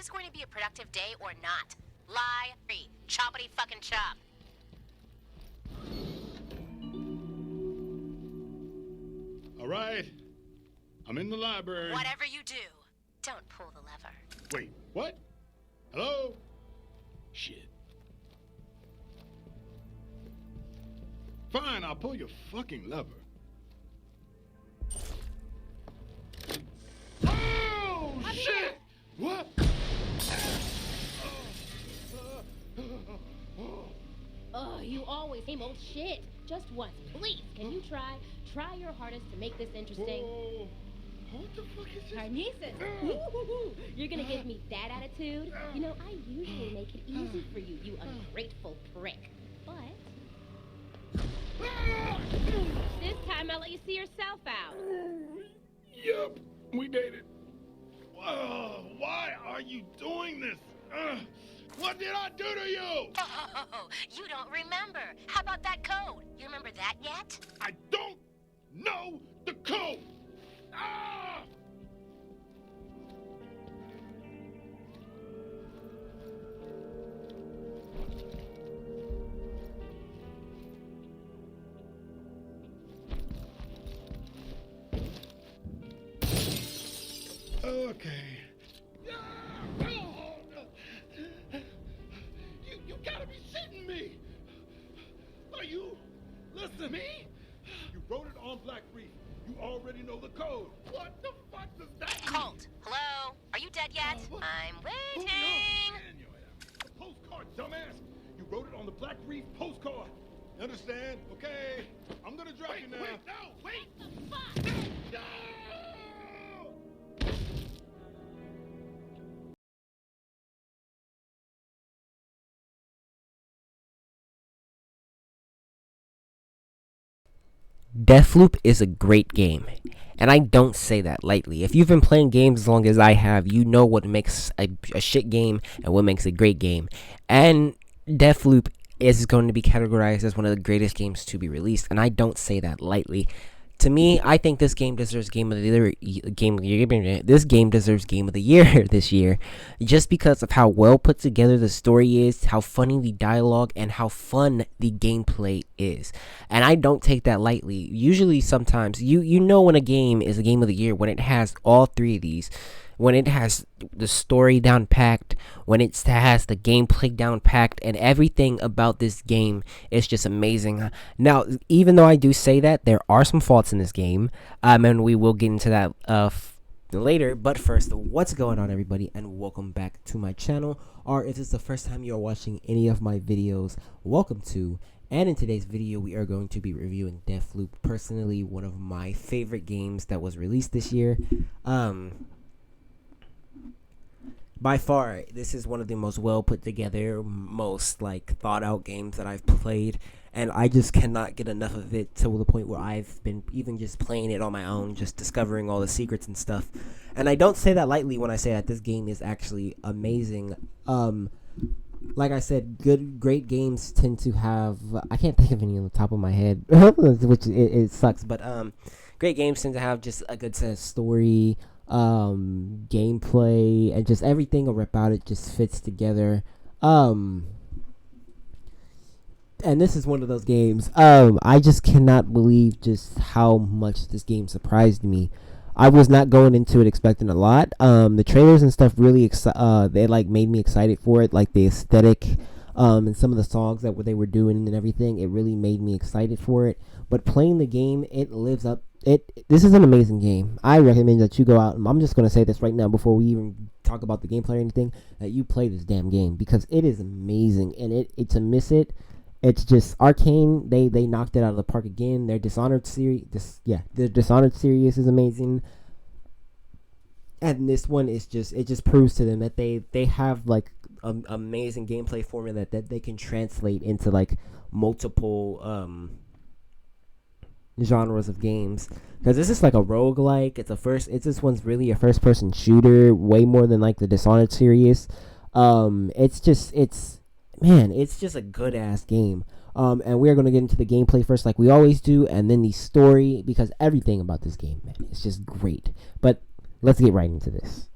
this going to be a productive day or not? Lie, free, choppity fucking chop. All right. I'm in the library. Whatever you do, don't pull the lever. Wait, what? Hello? Shit. Fine, I'll pull your fucking lever. Oh, shit! What? Oh, you always same old shit. Just once, please. Can you try your hardest to make this interesting? Whoa. What the fuck is this? Carnices! You're gonna give me that attitude? You know, I usually make it easy for you, you ungrateful prick. But this time I'll let you see yourself out. Yup, we did it. Whoa, why are you doing this? What did I do to you? Oh, you don't remember. How about that code? You remember that yet? I don't know the code. Ah! Okay. You gotta be shitting me. Are you? Listen. Me? You wrote it on Black Reef. You already know the code. What the fuck does that mean? Colt, hello? Are you dead yet? I'm waiting. The postcard, dumbass. You wrote it on the Black Reef postcard. You understand? Okay. I'm gonna drop you now. Wait, no, wait. What the fuck? No! Deathloop is a great game, and I don't say that lightly. If you've been playing games as long as I have, you know what makes a shit game and what makes a great game. And Deathloop is going to be categorized as one of the greatest games to be released, and I don't say that lightly. To me, I think this game deserves Game of the Year. This game deserves Game of the Year this year, just because of how well put together the story is, how funny the dialogue, and how fun the gameplay is. And I don't take that lightly. Usually, sometimes you know when a game is a Game of the Year when it has all three of these. When it has the story down packed, when it has the gameplay down packed, and everything about this game is just amazing. Now, even though I do say that, there are some faults in this game, and we will get into that later. But first, what's going on, everybody, and welcome back to my channel. Or if it's the first time you're watching any of my videos, welcome to. And in today's video, we are going to be reviewing Deathloop, personally one of my favorite games that was released this year. By far, this is one of the most well put together, most thought out games that I've played, and I just cannot get enough of it to the point where I've been even just playing it on my own, just discovering all the secrets and stuff. And I don't say that lightly when I say that this game is actually amazing. Like I said, great games tend to have, I can't think of any on the top of my head, which it sucks, but great games tend to have just a good sense of story, gameplay, and just everything about it just fits together. And this is one of those games. I just cannot believe just how much this game surprised me. I was not going into it expecting a lot. The trailers and stuff really they made me excited for it, like the aesthetic, and some of the songs that they were doing and everything. It really made me excited for it. But playing the game, it lives up. This is an amazing game. I recommend that you go out, and I'm just going to say this right now before we even talk about the gameplay or anything, that you play this damn game, because it is amazing, and to miss it, it's just Arcane. They knocked it out of the park again. Their Dishonored series, their Dishonored series is amazing, and this one is it just proves to them that they have amazing gameplay formula that they can translate into multiple genres of games, because this is like a roguelike. This one's really a first person shooter, way more than the Dishonored series. It's just a good ass game. And we're gonna get into the gameplay first, like we always do, and then the story, because everything about this game, man, is just great. But let's get right into this.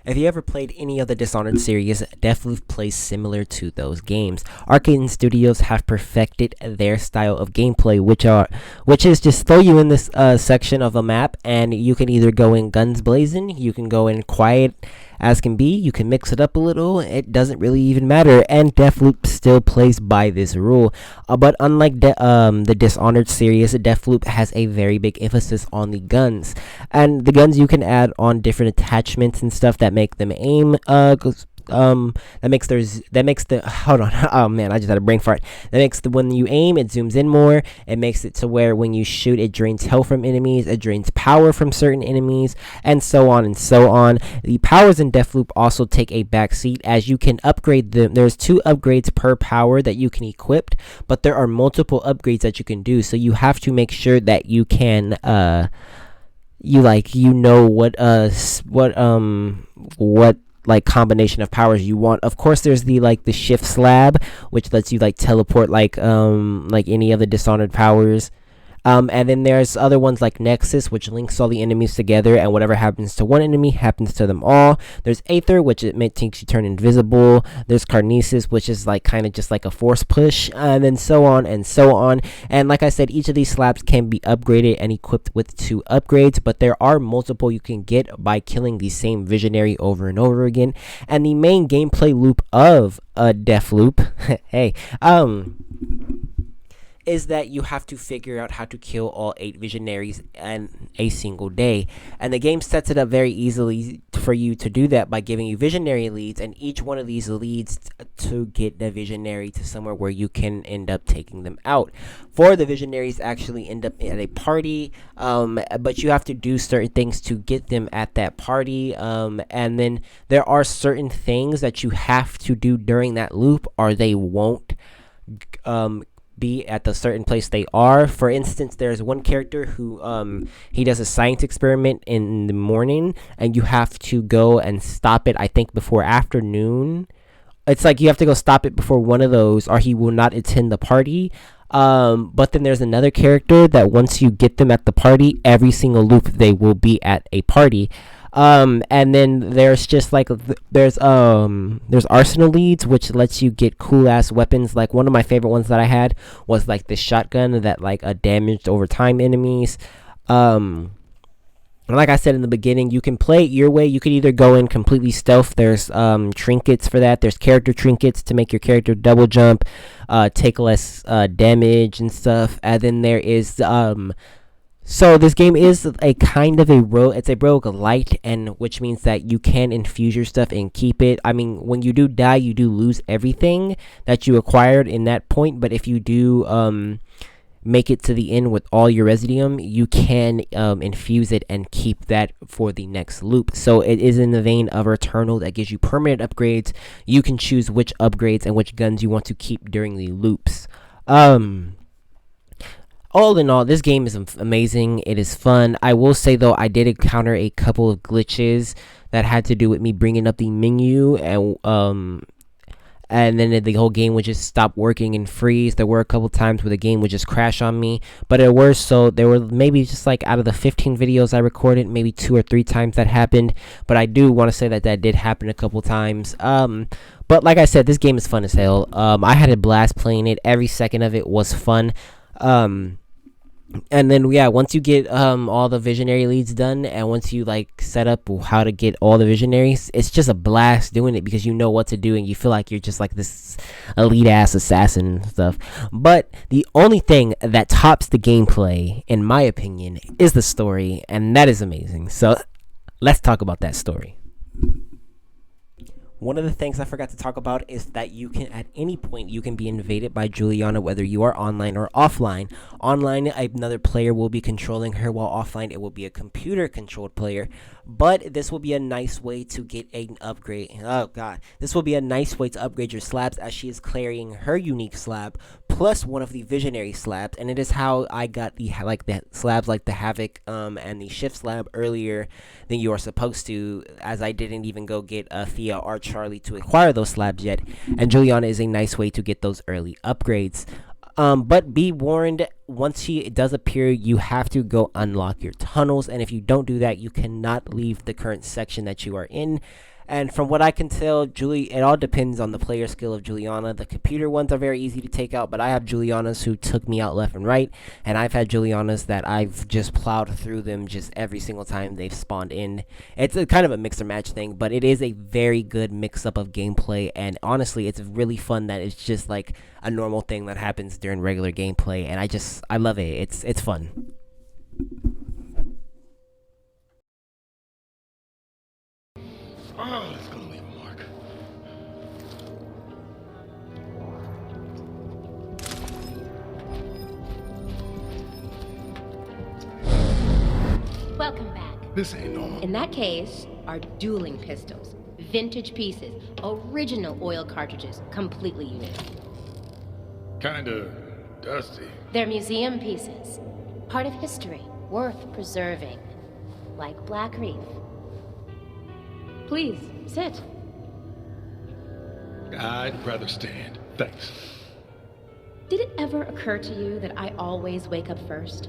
If you ever played any of the Dishonored series, Deathloop plays similar to those games. Arcane Studios have perfected their style of gameplay, which is just throw you in this section of a map, and you can either go in guns blazing, you can go in quiet as can be, you can mix it up a little, it doesn't really even matter, and Deathloop still plays by this rule. But unlike the Dishonored series, Deathloop has a very big emphasis on the guns, and the guns you can add on different attachments and stuff that make them aim that makes the hold on, oh man, I just had a brain fart. That makes the when you aim, it zooms in more. It makes it to where when you shoot, it drains health from enemies, it drains power from certain enemies, and so on and so on. The powers in Deathloop also take a backseat, as you can upgrade them. There's 2 upgrades per power that you can equip, but there are multiple upgrades that you can do, so you have to make sure that you can what like combination of powers you want. Of course, there's the shift slab, which lets you teleport like any of the Dishonored powers. And then there's other ones like Nexus, which links all the enemies together, and whatever happens to one enemy happens to them all. There's Aether, which it makes you turn invisible. There's Carnesis, which is kind of just like a force push, and then so on and so on. And like I said, each of these slabs can be upgraded and equipped with 2 upgrades, but there are multiple you can get by killing the same visionary over and over again. And the main gameplay loop of Deathloop, hey, is that you have to figure out how to kill all 8 visionaries in a single day. And the game sets it up very easily for you to do that by giving you visionary leads, and each one of these leads to get the visionary to somewhere where you can end up taking them out. 4 of the visionaries actually end up at a party, but you have to do certain things to get them at that party, and then there are certain things that you have to do during that loop, or they won't be at the certain place they are. For instance, there's one character who he does a science experiment in the morning, and you have to go and stop it, I think before afternoon. It's like you have to go stop it before one of those, or he will not attend the party. But then there's another character that once you get them at the party, every single loop they will be at a party. And then there's just there's arsenal leads, which lets you get cool ass weapons. Like one of my favorite ones that I had was the shotgun that damaged over time enemies. Like I said in the beginning, you can play it your way. You could either go in completely stealth. There's trinkets for that. There's character trinkets to make your character double jump, take less damage and stuff. And then there is so this game is a kind of it's a roguelite, and which means that you can infuse your stuff and keep it. I mean, when you do die, you do lose everything that you acquired in that point, but if you do make it to the end with all your residium, you can infuse it and keep that for the next loop. So it is in the vein of Returnal that gives you permanent upgrades. You can choose which upgrades and which guns you want to keep during the loops. All in all, this game is amazing. It is fun. I will say, though, I did encounter a couple of glitches that had to do with me bringing up the menu, and then the whole game would just stop working and freeze. There were a couple times where the game would just crash on me, but there were maybe just out of the 15 videos I recorded, maybe 2 or 3 times that happened. But I do want to say that did happen a couple times. But like I said, this game is fun as hell. I had a blast playing it. Every second of it was fun. And then once you get all the visionary leads done, and once you set up how to get all the visionaries, it's just a blast doing it because you know what to do, and you feel like you're just this elite ass assassin and stuff. But the only thing that tops the gameplay, in my opinion, is the story, and that is amazing. So let's talk about that story. One of the things I forgot to talk about is that you can, at any point, you can be invaded by Juliana, whether you are online or offline. Online, another player will be controlling her, while offline, it will be a computer-controlled player. But this will be a nice way to get an upgrade. Oh, God. This will be a nice way to upgrade your slabs, as she is carrying her unique slab, plus one of the visionary slabs. And it is how I got the slabs like the Havoc and the Shift slab earlier than you are supposed to, as I didn't even go get Thea or Charlie to acquire those slabs yet. And Juliana is a nice way to get those early upgrades. But be warned, once she does appear, you have to go unlock your tunnels, and if you don't do that, you cannot leave the current section that you are in. And from what I can tell, it all depends on the player skill of Juliana. The computer ones are very easy to take out, but I have Julianas who took me out left and right, and I've had Julianas that I've just plowed through them just every single time they've spawned in. It's a kind of a mix and match thing, but it is a very good mix up of gameplay, and honestly, it's really fun that it's just like a normal thing that happens during regular gameplay, and I love it. It's fun. Oh, it's gonna leave a mark. Welcome back. This ain't normal. In that case, are dueling pistols, vintage pieces, original oil cartridges, completely unique. Kinda dusty. They're museum pieces, part of history, worth preserving, like Black Reef. Please, sit. I'd rather stand. Thanks. Did it ever occur to you that I always wake up first?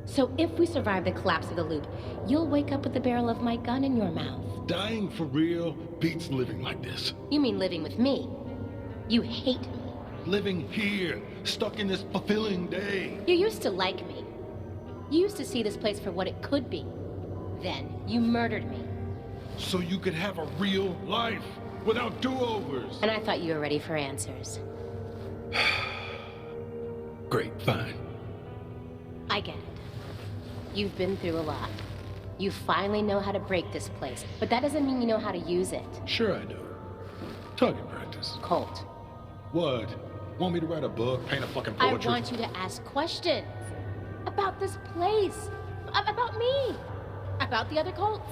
So if we survive the collapse of the loop, you'll wake up with the barrel of my gun in your mouth. Dying for real beats living like this. You mean living with me? You hate me. Living here, stuck in this fulfilling day. You used to like me. You used to see this place for what it could be. Then you murdered me. So you could have a real life without do-overs. And I thought you were ready for answers. Great, fine. I get it. You've been through a lot. You finally know how to break this place, but that doesn't mean you know how to use it. Sure I do. Target practice. Colt, What? Want me to write a book, paint a fucking I poetry? want you to ask questions. About this place. About me. About the other Colts.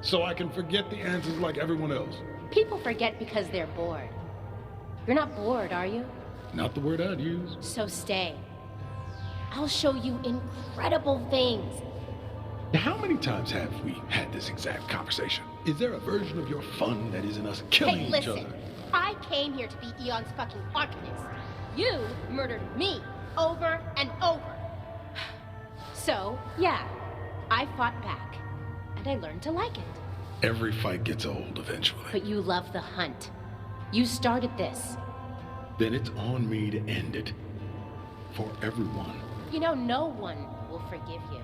So I can forget the answers like everyone else. People forget because they're bored. You're not bored, are you? Not the word I'd use. So stay. I'll show you incredible things. How many times have we had this exact conversation? Is there a version of your fun that isn't us killing Hey, each listen. other? I came here to be Eon's fucking arcanist. You murdered me over and over. So, yeah, I fought back. And I learned to like it. Every fight gets old eventually. But you love the hunt. You started this. Then it's on me to end it. For everyone. You know, no one will forgive you.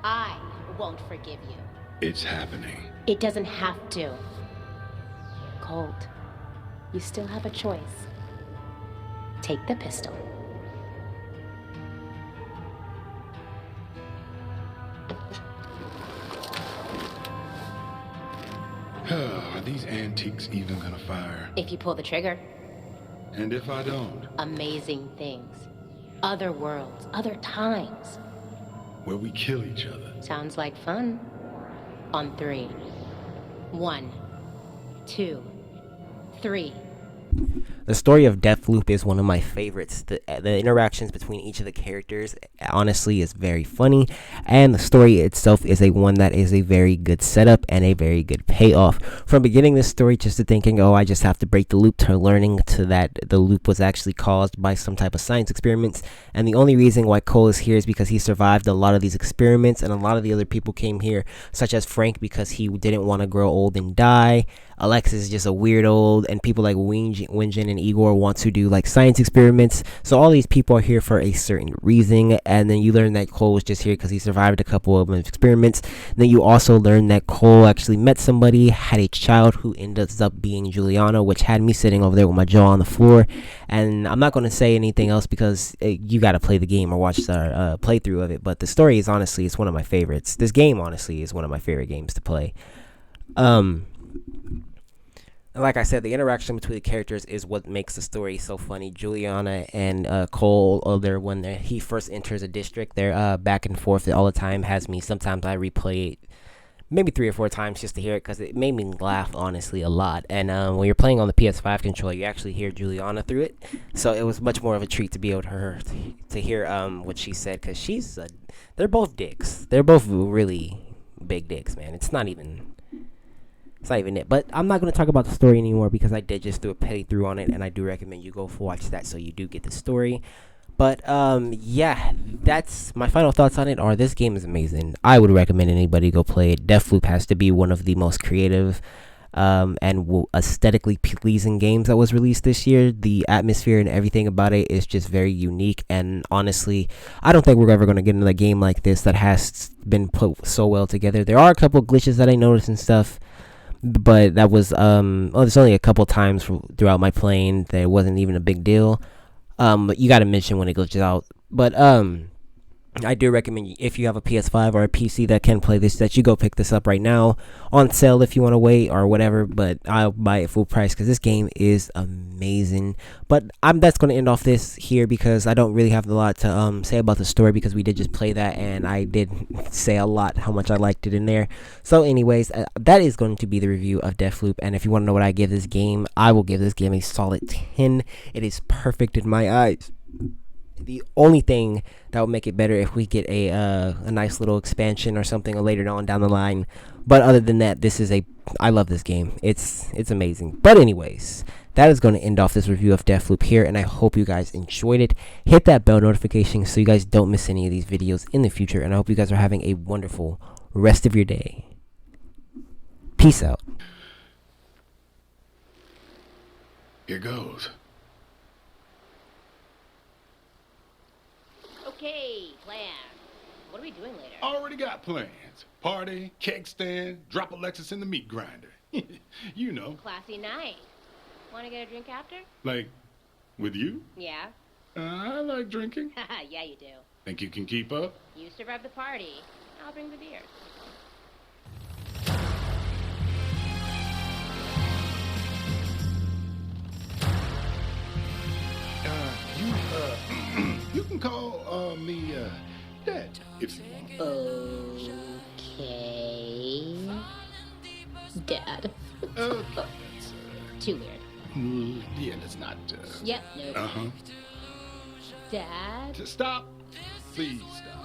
I won't forgive you. It's happening. It doesn't have to. Colt, you still have a choice. Take the pistol. Are these antiques even gonna fire? If you pull the trigger. And if I don't? Amazing things. Other worlds, other times. Where we kill each other. Sounds like fun. On 3. 1, 2, 3. The story of Deathloop is one of my favorites. The interactions between each of the characters, honestly, is very funny, and the story itself is one that is a very good setup and a very good payoff. From beginning this story just to thinking, oh, I just have to break the loop, to learning to that the loop was actually caused by some type of science experiments, and the only reason why Cole is here is because he survived a lot of these experiments, and a lot of the other people came here, such as Frank, because he didn't want to grow old and die. Alexis is just a weirdo, and people like Winjin and Igor want to do like science experiments. So all these people are here for a certain reason, and then you learn that Cole was just here because he survived a couple of experiments. And then you also learn that Cole actually met somebody, had a child who ends up being Juliana, which had me sitting over there with my jaw on the floor. And I'm not going to say anything else because you got to play the game or watch the playthrough of it. But the story is honestly, it's one of my favorites. This game honestly is one of my favorite games to play. Like I said, the interaction between the characters is what makes the story so funny. Juliana and Cole, when he first enters a district, they're back and forth all the time. Has me, sometimes I replay it maybe 3 or 4 times just to hear it because it made me laugh, honestly, a lot. And when you're playing on the PS5 controller, you actually hear Juliana through it. So it was much more of a treat to be able to hear what she said, because they're both dicks. They're both really big dicks, man. It's not even it. But I'm not going to talk about the story anymore because I did just do a playthrough on it, and I do recommend you go watch that so you do get the story. But yeah, that's my final thoughts on it. Are this game is amazing. I would recommend anybody go play it. Deathloop has to be one of the most creative and aesthetically pleasing games that was released this year. The atmosphere and everything about it is just very unique, and honestly, I don't think we're ever going to get another game like this that has been put so well together. There are a couple glitches that I noticed and stuff, but that was there's only a couple times throughout my playing that it wasn't even a big deal. But you got to mention when it glitches out. But I do recommend, if you have a PS5 or a PC that can play this, that you go pick this up right now on sale if you want to wait or whatever. But I'll buy it full price because this game is amazing. But that's going to end off this here because I don't really have a lot to say about the story, because we did just play that and I did say a lot how much I liked it in there. So anyways, that is going to be the review of Deathloop. And if you want to know what I give this game, I will give this game a solid 10. It is perfect in my eyes. The only thing that would make it better if we get a nice little expansion or something later on down the line. But other than that, I love this game. It's amazing. But anyways, that is going to end off this review of Deathloop here, and I hope you guys enjoyed it. Hit that bell notification so you guys don't miss any of these videos in the future, and I hope you guys are having a wonderful rest of your day. Peace out. Here goes. Okay, plan. What are we doing later? Already got plans. Party, cake stand, drop Alexis in the meat grinder. You know. Classy night. Want to get a drink after? Like, with you? Yeah. I like drinking. Haha, yeah, you do. Think you can keep up? You survive the party. I'll bring the beers. You can call me Dad if you want. Okay. Dad. Okay, that's Too weird. yeah, that's not. Yep, no. Uh huh. Dad? Stop. Please stop.